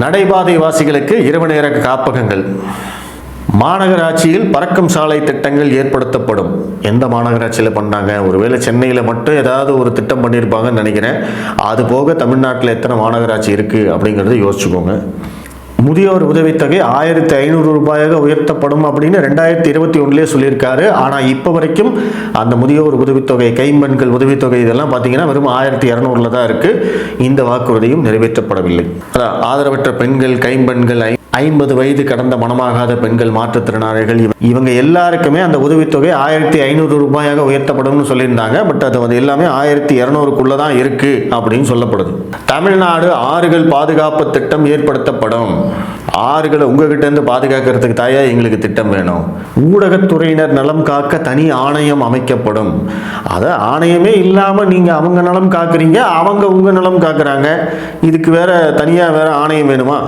நடைபாதை வாசிகளுக்கு இரவு நேர காப்பகங்கள். மாநகராட்சியில் பறக்கும் சாலை திட்டங்கள் ஏற்படுத்தப்படும். எந்த மாநகராட்சியில் பண்ணாங்க? ஒருவேளை சென்னையில் மட்டும் ஏதாவது ஒரு திட்டம் பண்ணியிருப்பாங்கன்னு நினைக்கிறேன். அது போக தமிழ்நாட்டில் எத்தனை மாநகராட்சி இருக்குது அப்படிங்கிறத யோசிச்சுக்கோங்க. முதியோர் உதவித்தொகை 1500 ரூபாயாக உயர்த்தப்படும் அப்படின்னு 2021 சொல்லியிருக்காரு. ஆனால் இப்போ வரைக்கும் அந்த முதியோர் உதவித்தொகை, கைம்பெண்கள் உதவித்தொகை இதெல்லாம் பார்த்தீங்கன்னா வெறும் 1200 தான் இருக்குது. இந்த வாக்குறுதியும் நிறைவேற்றப்படவில்லை. ஆதரவற்ற பெண்கள், கைம்பெண்கள், 50 வயது கடந்த மணமாகாத பெண்கள், மாற்றுத்திறனாளிகள், இவங்க எல்லாருக்குமே அந்த உதவித்தொகை 1500 ரூபாயாக உயர்த்தப்படும் சொல்லியிருந்தாங்க. பட் அது வந்து எல்லாமே 1200க்குள்ள தான் இருக்கு அப்படின்னு சொல்லப்படுது. தமிழ்நாடு ஆறுகள் பாதுகாப்பு திட்டம் ஏற்படுத்தப்படும். ஆறுகளை உங்ககிட்ட இருந்து பாதுகாக்கிறதுக்கு தாயா எங்களுக்கு திட்டம் வேணும். ஊடகத்துறையினர் நலம் காக்க தனி ஆணையம் அமைக்கப்படும். அதை ஆணையமே இல்லாம நீங்க அவங்க நலம் காக்குறீங்க, அவங்க உங்க நலம் காக்குறாங்க. இதுக்கு வேற தனியா வேற ஆணையம் வேணுமா?